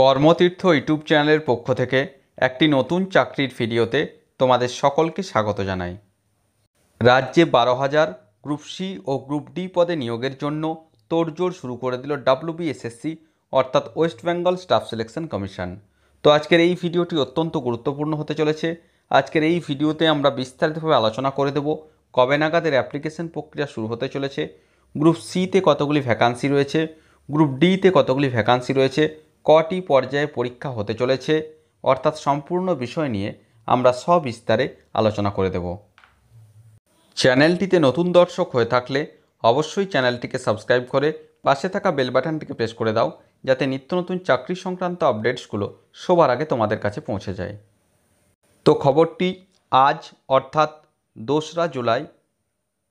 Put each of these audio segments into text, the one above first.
কর্মতীর্থ YouTube চ্যানেলের পক্ষ থেকে একটি নতুন চাকরির ভিডিওতে তোমাদের সকলকে স্বাগত জানাই। রাজ্যে 12,000 গ্রুপ সি ও গ্রুপ ডি পদে নিয়োগের জন্য তোড়জোড় শুরু করে দিল WBSSC অর্থাৎ West Bengal staff selection commission. তো আজকের এই ভিডিওটি অত্যন্ত গুরুত্বপূর্ণ হতে চলেছে। আজকের এই ভিডিওতে আমরা বিস্তারিতভাবে আলোচনা করে দেব কবে নাগাদের অ্যাপ্লিকেশন প্রক্রিয়া শুরু হতে চলেছে, গ্রুপ সিতে কতগুলি ভ্যাকান্সি রয়েছে, গ্রুপ ডিতে কতগুলি ভ্যাকান্সি রয়েছে, কটি পর্যায়ে পরীক্ষা হতে চলেছে, অর্থাৎ সম্পূর্ণ বিষয় নিয়ে আমরা সবিস্তারে আলোচনা করে দেব। চ্যানেলটিতে নতুন দর্শক হয়ে থাকলে অবশ্যই চ্যানেলটিকে সাবস্ক্রাইব করে পাশে থাকা বেল বাটনটিকে প্রেস করে দাও, যাতে নিত্য নতুন চাকরি সংক্রান্ত আপডেটসগুলো সবার আগে তোমাদের কাছে পৌঁছে যায়। তো খবরটি আজ অর্থাৎ 2রা জুলাই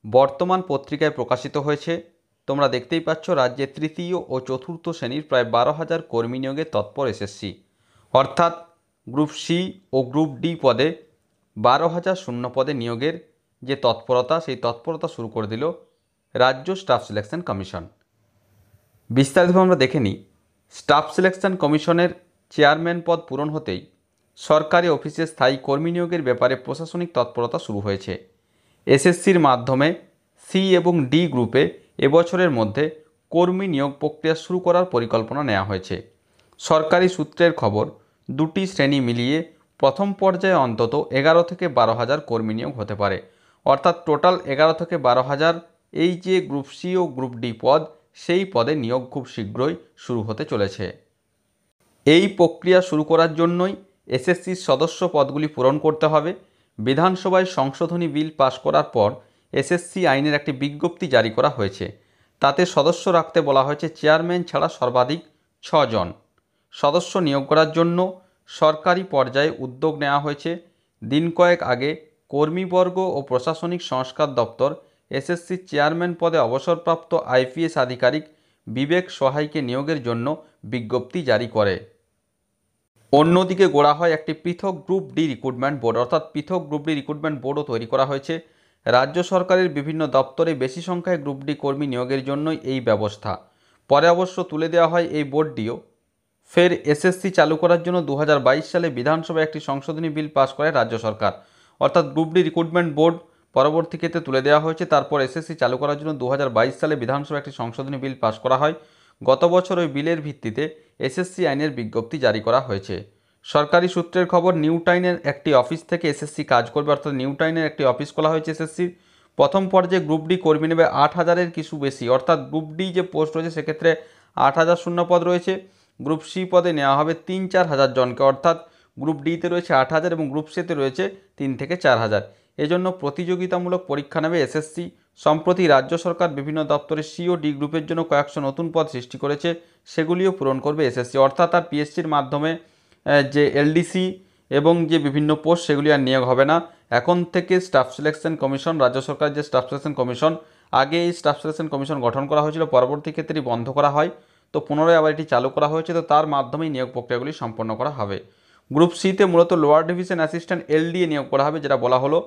বর্তমান পত্রিকায় প্রকাশিত হয়েছে। তোমরা দেখতেই পাচ্ছ রাজ্যে তৃতীয় ও চতুর্থ শ্রেণীর প্রায় 12,000 কর্মী নিয়োগে তৎপর এসএসসি, অর্থাৎ গ্রুপ সি ও গ্রুপ ডি পদে 12,000 শূন্য পদে নিয়োগের যে তৎপরতা, সেই তৎপরতা শুরু করে দিল রাজ্য স্টাফ সিলেকশন কমিশন। বিস্তারিতভাবে আমরা দেখে নিই। স্টাফ সিলেকশন কমিশনের চেয়ারম্যান পদ পূরণ হতেই সরকারি অফিসে স্থায়ী কর্মী নিয়োগের ব্যাপারে প্রশাসনিক তৎপরতা শুরু হয়েছে। এসএসসির মাধ্যমে সি এবং ডি গ্রুপে এবছরের মধ্যে কর্মী নিয়োগ প্রক্রিয়া শুরু করার পরিকল্পনা নেওয়া হয়েছে। সরকারি সূত্রের খবর, দুটি শ্রেণী মিলিয়ে প্রথম পর্যায়ে অন্তত 11 থেকে 12,000 কর্মী নিয়োগ হতে পারে, অর্থাৎ টোটাল 11 থেকে 12,000 এই যে গ্রুপ সি ও গ্রুপ ডি পদ, সেই পদে নিয়োগ খুব শীঘ্রই শুরু হতে চলেছে। এই প্রক্রিয়া শুরু করার জন্যই এসএসসির সদস্য পদগুলি পূরণ করতে হবে। বিধানসভায় সংশোধনী বিল পাশ করার পর এসএসসি আইনের একটি বিজ্ঞপ্তি জারি করা হয়েছে। তাতে সদস্য রাখতে বলা হয়েছে চেয়ারম্যান ছাড়া সর্বাধিক 6 জন। সদস্য নিয়োগ করার জন্য সরকারি পর্যায়ে উদ্যোগ নেওয়া হয়েছে। দিন কয়েক আগে কর্মীবর্গ ও প্রশাসনিক সংস্কার দপ্তর এসএসসির চেয়ারম্যান পদে অবসরপ্রাপ্ত আইপিএস আধিকারিক বিবেক সহায়কে নিয়োগের জন্য বিজ্ঞপ্তি জারি করে। অন্যদিকে গড়া হয় একটি পৃথক গ্রুপ ডি রিক্রুটমেন্ট বোর্ড, অর্থাৎ পৃথক গ্রুপ ডি রিক্রুটমেন্ট বোর্ডও তৈরি করা হয়েছে। রাজ্য সরকারের বিভিন্ন দপ্তরে বেশি সংখ্যায় গ্রুপ ডি কর্মী নিয়োগের জন্যই এই ব্যবস্থা। পরে অবশ্য তুলে দেওয়া হয় এই বোর্ডটিও। ফের এসএসসি চালু করার জন্য 2022 সালে বিধানসভায় একটি সংশোধনী বিল পাশ করে রাজ্য সরকার, অর্থাৎ গ্রুপ ডি রিক্রুটমেন্ট বোর্ড পরবর্তী ক্ষেত্রে তুলে দেওয়া হয়েছে। তারপর এসএসসি চালু করার জন্য 2022 সালে বিধানসভায় একটি সংশোধনী বিল পাশ করা হয়। গত বছর ওই বিলের ভিত্তিতে এসএসসি আইনের বিজ্ঞপ্তি জারি করা হয়েছে। সরকারি সূত্রের খবর, নিউ টাউনের একটি অফিস থেকে এসএসসি কাজ করবে, অর্থাৎ নিউ টাউনের একটি অফিস খোলা হয়েছে এসএসসির। প্রথম পর্যায়ে গ্রুপ ডি কর্মী নেবে 8,000-এর কিছু বেশি, অর্থাৎ গ্রুপ ডি যে পোস্ট রয়েছে সেক্ষেত্রে 8,000 শূন্য পদ রয়েছে। গ্রুপ সি পদে নেওয়া হবে 3-4 হাজার জনকে, অর্থাৎ গ্রুপ ডিতে রয়েছে 8,000 এবং গ্রুপ সিতে রয়েছে 3 থেকে 4,000। এজন্য প্রতিযোগিতামূলক পরীক্ষা নেবে এসএসসি। সম্প্রতি রাজ্য সরকার বিভিন্ন দপ্তরে সি ও ডি গ্রুপের জন্য কয়েকশো নতুন পদ সৃষ্টি করেছে, সেগুলিও পূরণ করবে এসএসসি, অর্থাৎ আর পিএসসির মাধ্যমে যে এলডিসি এবং যে বিভিন্ন পোস্ট সেগুলি আর নিয়োগ হবে না। এখন থেকে স্টাফ সিলেকশন কমিশন, রাজ্য সরকারের যে স্টাফ সিলেকশন কমিশন, আগে এই স্টাফ সিলেকশন কমিশন গঠন করা হয়েছিল, পরবর্তী ক্ষেত্রে বন্ধ করা হয়, তো পুনরায় আবার এটি চালু করা হয়েছে। তো তার মাধ্যমেই নিয়োগ প্রক্রিয়াগুলি সম্পন্ন করা হবে। গ্রুপ সিতে মূলত লোয়ার ডিভিশন অ্যাসিস্ট্যান্ট এলডিএ নিয়োগ করা হবে, যেটা বলা হলো।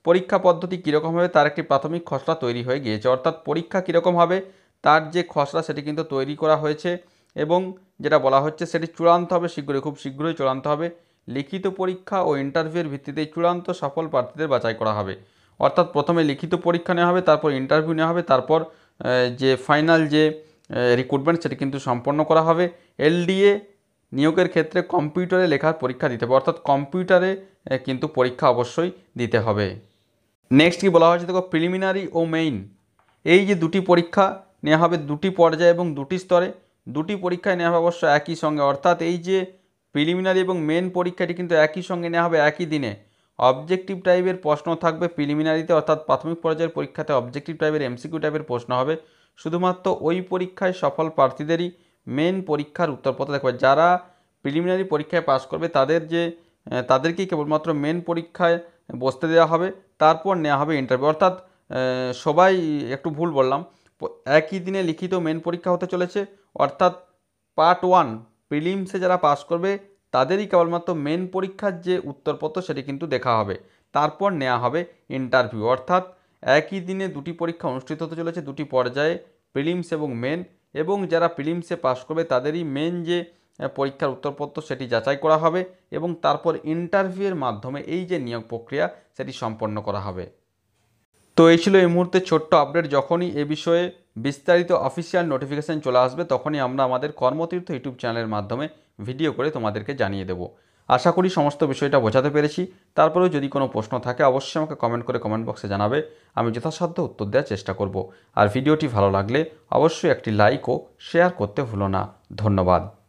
পরীক্ষা পদ্ধতি কীরকম হবে তার একটি প্রাথমিক খসড়া তৈরি হয়ে গিয়েছে, অর্থাৎ পরীক্ষা কীরকম হবে তার যে খসড়া সেটি কিন্তু তৈরি করা হয়েছে এবং যেটা বলা হচ্ছে সেটি চূড়ান্ত হবে শীঘ্রই, খুব শীঘ্রই চূড়ান্ত হবে। লিখিত পরীক্ষা ও ইন্টারভিউয়ের ভিত্তিতে চূড়ান্ত সফল প্রার্থীদের বাছাই করা হবে, অর্থাৎ প্রথমে লিখিত পরীক্ষা নেওয়া হবে, তারপর ইন্টারভিউ নেওয়া হবে, তারপর যে ফাইনাল যে রিক্রুটমেন্ট সেটি কিন্তু সম্পন্ন করা হবে। এলডিএ নিয়োগের ক্ষেত্রে কম্পিউটারে লেখার পরীক্ষা দিতে হবে, অর্থাৎ কম্পিউটারে কিন্তু পরীক্ষা অবশ্যই দিতে হবে। নেক্সট কি বলা হয়েছে দেখো, প্রিলিমিনারি ও মেইন, এই যে দুটি পরীক্ষা নেওয়া হবে দুটি পর্যায়ে এবং দুটি স্তরে। দুটি পরীক্ষায় নেওয়া হবে অবশ্য একই সঙ্গে, অর্থাৎ এই যে প্রিলিমিনারি এবং মেন পরীক্ষাটি কিন্তু একই সঙ্গে নেওয়া হবে একই দিনে। অবজেক্টিভ টাইপের প্রশ্ন থাকবে প্রিলিমিনারিতে, অর্থাৎ প্রাথমিক পর্যায়ের পরীক্ষাতে অবজেক্টিভ টাইপের এমসিকিউ টাইপের প্রশ্ন হবে। শুধুমাত্র ওই পরীক্ষায় সফল প্রার্থীদেরই মেন পরীক্ষার উত্তরপত্র দেখবে। যারা প্রিলিমিনারি পরীক্ষায় পাস করবে তাদেরকেই কেবলমাত্র মেন পরীক্ষায় বসতে দেওয়া হবে, তারপর নেওয়া হবে ইন্টারভিউ, অর্থাৎ সবাই একটু ভুল বললাম, একই দিনে লিখিত মেন পরীক্ষা হতে চলেছে, অর্থাৎ পার্ট 1 প্রিলিমসে যারা পাস করবে তাদেরই কেবলমাত্র মেন পরীক্ষার যে উত্তরপত্র সেটি কিন্তু দেখা হবে, তারপর নেওয়া হবে ইন্টারভিউ, অর্থাৎ একই দিনে দুটি পরীক্ষা অনুষ্ঠিত হতে চলেছে, দুটি পর্যায়ে প্রিলিমস এবং মেন, এবং যারা প্রিলিমসে পাস করবে তাদেরই মেন যে পরীক্ষার উত্তরপত্র সেটি যাচাই করা হবে এবং তারপর ইন্টারভিউয়ের মাধ্যমে এই যে নিয়োগ প্রক্রিয়া সেটি সম্পন্ন করা হবে। তো এই ছিল এই মুহূর্তে ছোট্ট আপডেট। যখনই এ বিষয়ে বিস্তারিত অফিসিয়াল নোটিফিকেশান চলে আসবে তখনই আমরা আমাদের কর্মতীর্থ ইউটিউব চ্যানেলের মাধ্যমে ভিডিও করে তোমাদেরকে জানিয়ে দেব। আশা করি সমস্ত বিষয়টা বোঝাতে পেরেছি। তারপরেও যদি কোনো প্রশ্ন থাকে অবশ্যই আমাকে কমেন্ট করে কমেন্ট বক্সে জানাবে, আমি যথাসাধ্য উত্তর দেওয়ার চেষ্টা করব। আর ভিডিওটি ভালো লাগলে অবশ্যই একটি লাইক ও শেয়ার করতে ভুলো না। ধন্যবাদ।